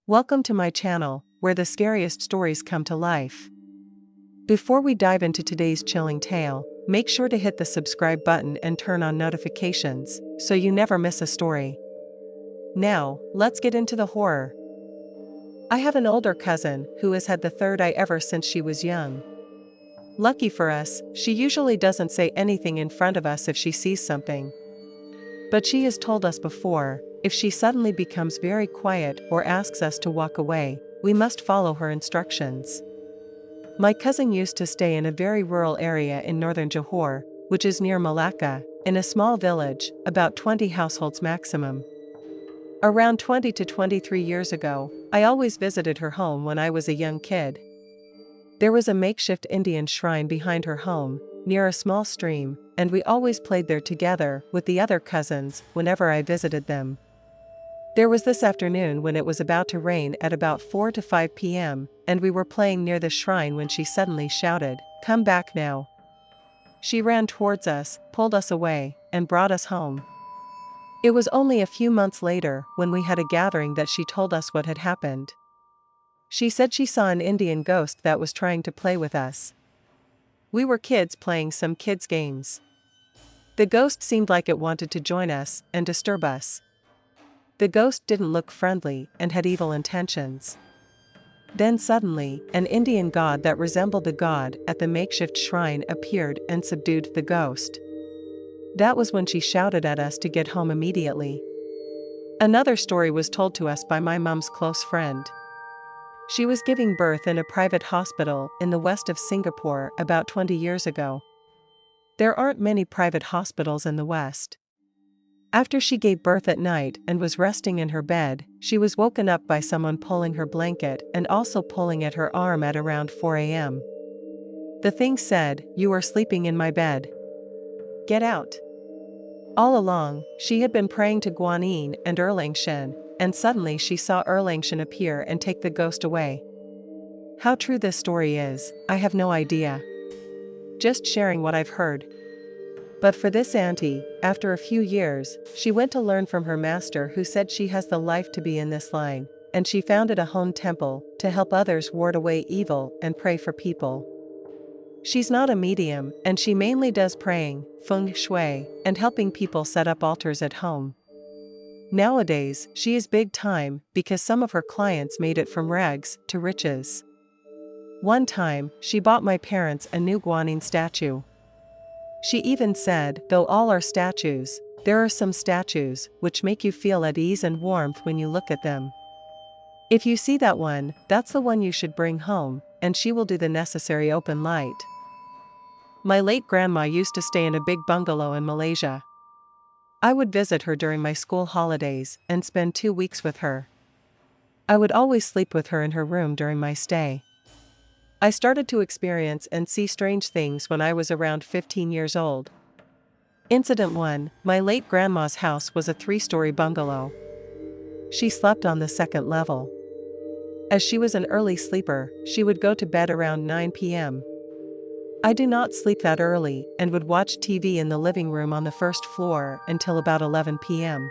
Welcome to my channel, where the scariest stories come to life. Before we dive into today's chilling tale, make sure to hit the subscribe button and turn on notifications, so you never miss a story. Now, let's get into the horror. I have an older cousin who has had the third eye ever since she was young. Lucky for us, she usually doesn't say anything in front of us if she sees something. But she has told us before, if she suddenly becomes very quiet or asks us to walk away, we must follow her instructions. My cousin used to stay in a very rural area in northern Johor, which is near Malacca, in a small village, about 20 households maximum. Around 20 to 23 years ago, I always visited her home when I was a young kid. There was a makeshift Indian shrine behind her home, near a small stream, and we always played there together with the other cousins whenever I visited them. There was this afternoon when it was about to rain at about 4 to 5 p.m., and we were playing near the shrine when she suddenly shouted, "Come back now." She ran towards us, pulled us away, and brought us home. It was only a few months later when we had a gathering that she told us what had happened. She said she saw an Indian ghost that was trying to play with us. We were kids playing some kids' games. The ghost seemed like it wanted to join us and disturb us. The ghost didn't look friendly and had evil intentions. Then suddenly, an Indian god that resembled the god at the makeshift shrine appeared and subdued the ghost. That was when she shouted at us to get home immediately. Another story was told to us by my mom's close friend. She was giving birth in a private hospital in the west of Singapore about 20 years ago. There aren't many private hospitals in the west. After she gave birth at night and was resting in her bed, she was woken up by someone pulling her blanket and also pulling at her arm at around 4 a.m. The thing said, "You are sleeping in my bed. Get out." All along, she had been praying to Guanyin and Erlangshen, and suddenly she saw Erlangshen appear and take the ghost away. How true this story is, I have no idea. Just sharing what I've heard. But for this auntie, after a few years, she went to learn from her master who said she has the life to be in this line, and she founded a home temple to help others ward away evil and pray for people. She's not a medium, and she mainly does praying, feng shui, and helping people set up altars at home. Nowadays, she is big time because some of her clients made it from rags to riches. One time, she bought my parents a new Guanyin statue. She even said, though all are statues, there are some statues which make you feel at ease and warmth when you look at them. If you see that one, that's the one you should bring home, and she will do the necessary open light. My late grandma used to stay in a big bungalow in Malaysia. I would visit her during my school holidays and spend 2 weeks with her. I would always sleep with her in her room during my stay. I started to experience and see strange things when I was around 15 years old. Incident 1, my late grandma's house was a 3-story bungalow. She slept on the second level. As she was an early sleeper, she would go to bed around 9 p.m. I do not sleep that early and would watch TV in the living room on the first floor until about 11 p.m.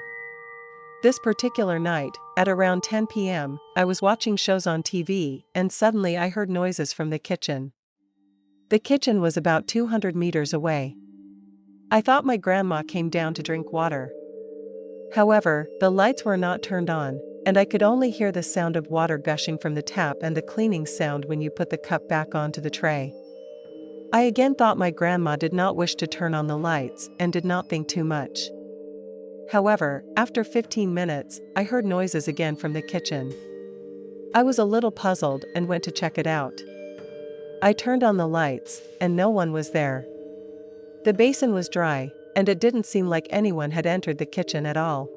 This particular night, at around 10 p.m., I was watching shows on TV and suddenly I heard noises from the kitchen. The kitchen was about 200 meters away. I thought my grandma came down to drink water. However, the lights were not turned on, and I could only hear the sound of water gushing from the tap and the cleaning sound when you put the cup back onto the tray. I again thought my grandma did not wish to turn on the lights and did not think too much. However, after 15 minutes, I heard noises again from the kitchen. I was a little puzzled and went to check it out. I turned on the lights, and no one was there. The basin was dry, and it didn't seem like anyone had entered the kitchen at all.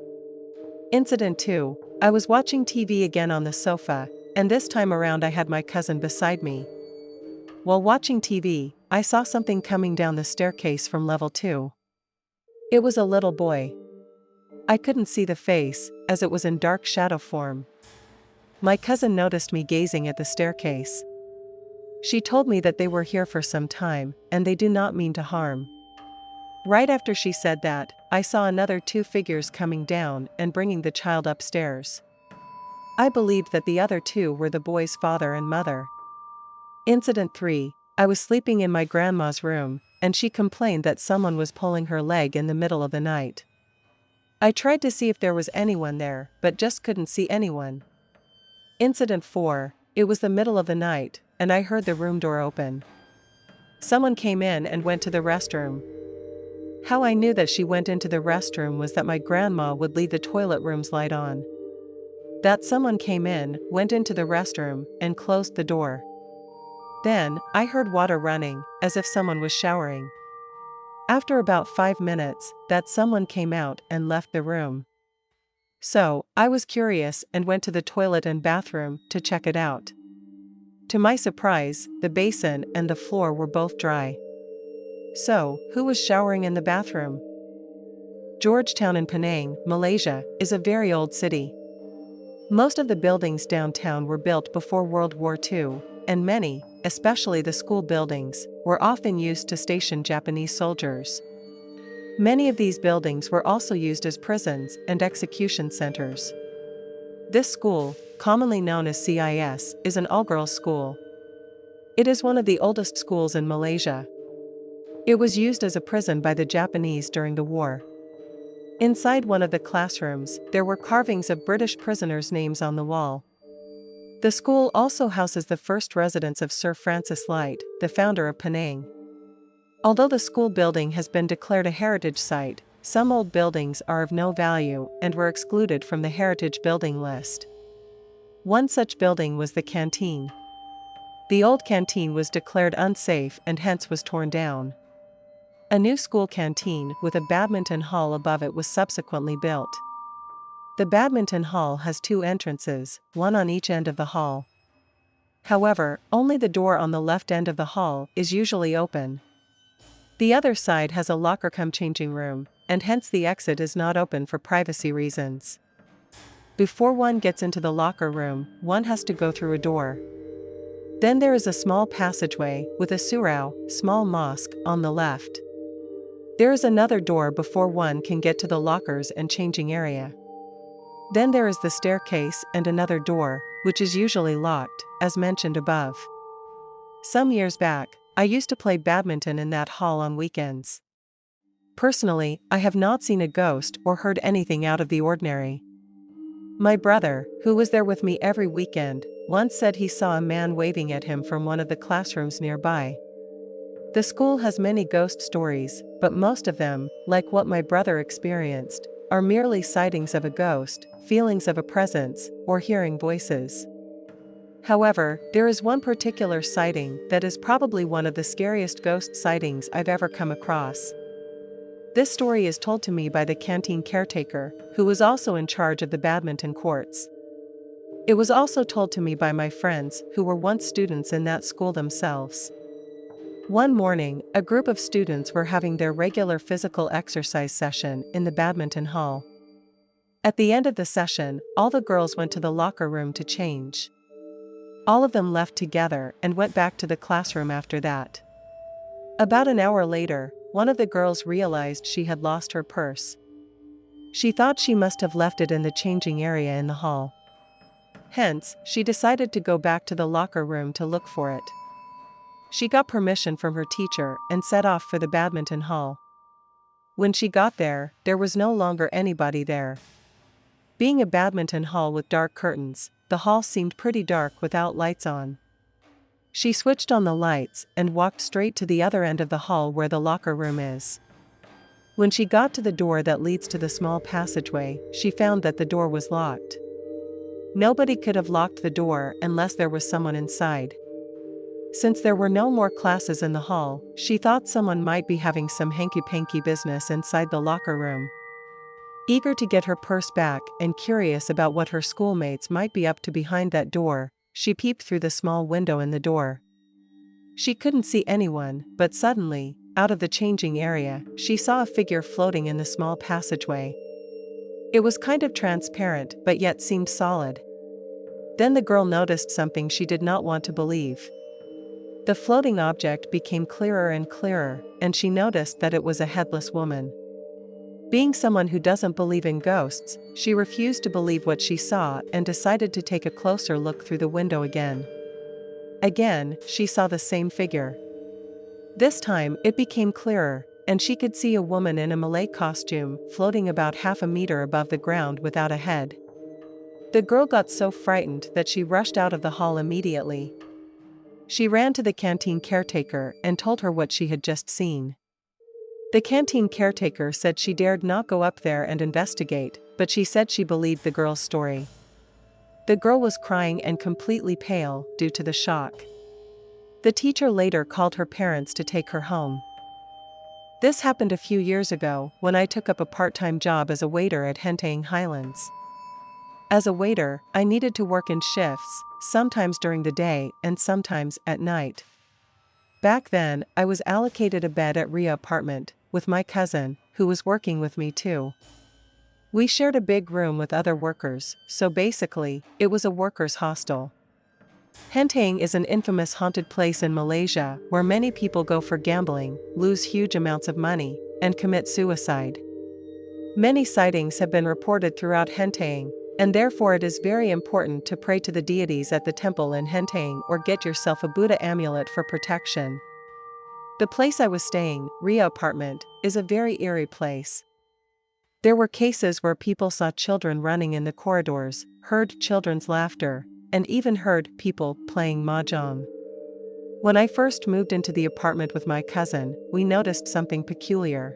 Incident 2, I was watching TV again on the sofa, and this time around I had my cousin beside me. While watching TV, I saw something coming down the staircase from level 2. It was a little boy. I couldn't see the face, as it was in dark shadow form. My cousin noticed me gazing at the staircase. She told me that they were here for some time, and they do not mean to harm. Right after she said that, I saw another 2 figures coming down and bringing the child upstairs. I believed that the other two were the boy's father and mother. Incident 3. I was sleeping in my grandma's room, and she complained that someone was pulling her leg in the middle of the night. I tried to see if there was anyone there, but just couldn't see anyone. Incident 4. It was the middle of the night, and I heard the room door open. Someone came in and went to the restroom. How I knew that she went into the restroom was that my grandma would leave the toilet room's light on. That someone came in, went into the restroom, and closed the door. Then, I heard water running, as if someone was showering. After about 5 minutes, that someone came out and left the room. So, I was curious and went to the toilet and bathroom to check it out. To my surprise, the basin and the floor were both dry. So, who was showering in the bathroom? Georgetown in Penang, Malaysia, is a very old city. Most of the buildings downtown were built before World War II, and many, especially the school buildings, were often used to station Japanese soldiers. Many of these buildings were also used as prisons and execution centers. This school, commonly known as CIS, is an all-girls school. It is one of the oldest schools in Malaysia. It was used as a prison by the Japanese during the war. Inside one of the classrooms, there were carvings of British prisoners' names on the wall. The school also houses the first residence of Sir Francis Light, the founder of Penang. Although the school building has been declared a heritage site, some old buildings are of no value and were excluded from the heritage building list. One such building was the canteen. The old canteen was declared unsafe and hence was torn down. A new school canteen with a badminton hall above it was subsequently built. The badminton hall has 2 entrances, one on each end of the hall. However, only the door on the left end of the hall is usually open. The other side has a locker-cum changing room, and hence the exit is not open for privacy reasons. Before one gets into the locker room, one has to go through a door. Then there is a small passageway with a surau, small mosque, on the left. There is another door before one can get to the lockers and changing area. Then there is the staircase and another door, which is usually locked, as mentioned above. Some years back, I used to play badminton in that hall on weekends. Personally, I have not seen a ghost or heard anything out of the ordinary. My brother, who was there with me every weekend, once said he saw a man waving at him from one of the classrooms nearby. The school has many ghost stories, but most of them, like what my brother experienced, are merely sightings of a ghost, feelings of a presence, or hearing voices. However, there is one particular sighting that is probably one of the scariest ghost sightings I've ever come across. This story is told to me by the canteen caretaker, who was also in charge of the badminton courts. It was also told to me by my friends who were once students in that school themselves. One morning, a group of students were having their regular physical exercise session in the badminton hall. At the end of the session, all the girls went to the locker room to change. All of them left together and went back to the classroom after that. About an hour later, one of the girls realized she had lost her purse. She thought she must have left it in the changing area in the hall. Hence, she decided to go back to the locker room to look for it. She got permission from her teacher and set off for the badminton hall. When she got there, there was no longer anybody there. Being a badminton hall with dark curtains, the hall seemed pretty dark without lights on. She switched on the lights and walked straight to the other end of the hall where the locker room is. When she got to the door that leads to the small passageway, she found that the door was locked. Nobody could have locked the door unless there was someone inside. Since there were no more classes in the hall, she thought someone might be having some hanky-panky business inside the locker room. Eager to get her purse back and curious about what her schoolmates might be up to behind that door, she peeped through the small window in the door. She couldn't see anyone, but suddenly, out of the changing area, she saw a figure floating in the small passageway. It was kind of transparent but yet seemed solid. Then the girl noticed something she did not want to believe. The floating object became clearer and clearer, and she noticed that it was a headless woman. Being someone who doesn't believe in ghosts, she refused to believe what she saw and decided to take a closer look through the window again. Again, she saw the same figure. This time, it became clearer, and she could see a woman in a Malay costume floating about half a meter above the ground without a head. The girl got so frightened that she rushed out of the hall immediately. She ran to the canteen caretaker and told her what she had just seen. The canteen caretaker said she dared not go up there and investigate, but she said she believed the girl's story. The girl was crying and completely pale due to the shock. The teacher later called her parents to take her home. This happened a few years ago when I took up a part-time job as a waiter at Henteng Highlands. As a waiter, I needed to work in shifts, sometimes during the day and sometimes at night. Back then, I was allocated a bed at Ria apartment with my cousin, who was working with me too. We shared a big room with other workers, so basically, it was a workers' hostel. Henteng is an infamous haunted place in Malaysia where many people go for gambling, lose huge amounts of money, and commit suicide. Many sightings have been reported throughout Henteng, and therefore it is very important to pray to the deities at the temple in Henteng or get yourself a Buddha amulet for protection. The place I was staying, Ria apartment, is a very eerie place. There were cases where people saw children running in the corridors, heard children's laughter, and even heard people playing mahjong. When I first moved into the apartment with my cousin, we noticed something peculiar.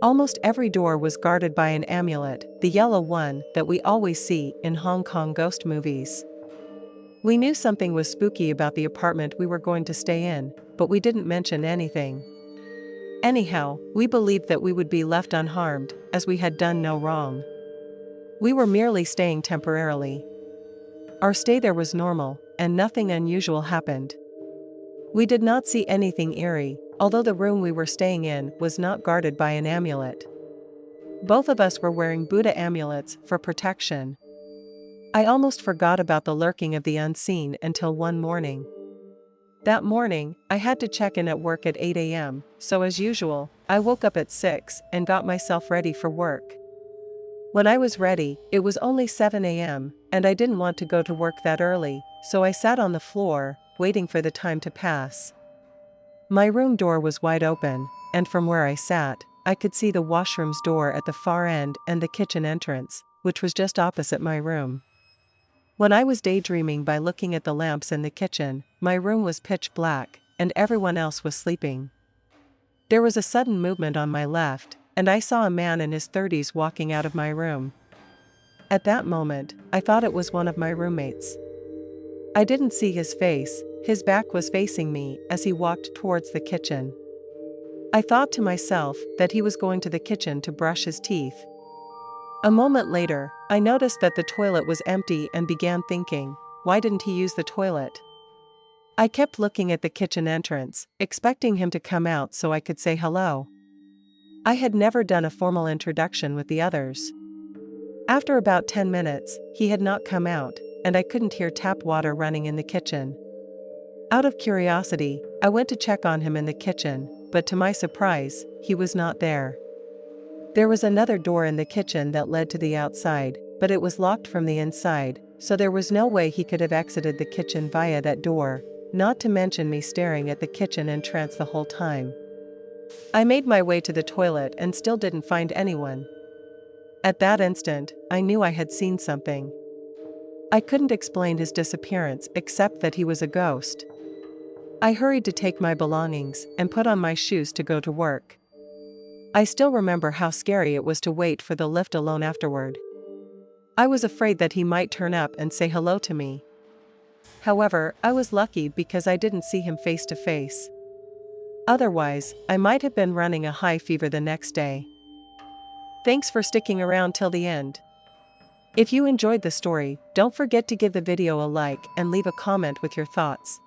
Almost every door was guarded by an amulet, the yellow one that we always see in Hong Kong ghost movies. We knew something was spooky about the apartment we were going to stay in, but we didn't mention anything. Anyhow, we believed that we would be left unharmed, as we had done no wrong. We were merely staying temporarily. Our stay there was normal, and nothing unusual happened. We did not see anything eerie, although the room we were staying in was not guarded by an amulet. Both of us were wearing Buddha amulets for protection. I almost forgot about the lurking of the unseen until one morning. That morning, I had to check in at work at 8 a.m., so as usual, I woke up at 6 and got myself ready for work. When I was ready, it was only 7 a.m., and I didn't want to go to work that early, so I sat on the floor, waiting for the time to pass. My room door was wide open, and from where I sat, I could see the washroom's door at the far end and the kitchen entrance, which was just opposite my room. When I was daydreaming by looking at the lamps in the kitchen, my room was pitch black, and everyone else was sleeping. There was a sudden movement on my left, and I saw a man in his 30s walking out of my room. At that moment, I thought it was one of my roommates. I didn't see his face, his back was facing me as he walked towards the kitchen. I thought to myself that he was going to the kitchen to brush his teeth. A moment later, I noticed that the toilet was empty and began thinking, why didn't he use the toilet? I kept looking at the kitchen entrance, expecting him to come out so I could say hello. I had never done a formal introduction with the others. After about 10 minutes, he had not come out, and I couldn't hear tap water running in the kitchen. Out of curiosity, I went to check on him in the kitchen, but to my surprise, he was not there. There was another door in the kitchen that led to the outside, but it was locked from the inside, so there was no way he could have exited the kitchen via that door, not to mention me staring at the kitchen entrance the whole time. I made my way to the toilet and still didn't find anyone. At that instant, I knew I had seen something. I couldn't explain his disappearance except that he was a ghost. I hurried to take my belongings and put on my shoes to go to work. I still remember how scary it was to wait for the lift alone afterward. I was afraid that he might turn up and say hello to me. However, I was lucky because I didn't see him face to face. Otherwise, I might have been running a high fever the next day. Thanks for sticking around till the end. If you enjoyed the story, don't forget to give the video a like and leave a comment with your thoughts.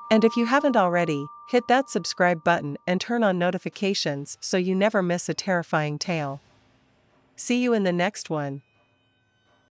And if you haven't already, hit that subscribe button and turn on notifications so you never miss a terrifying tale. See you in the next one.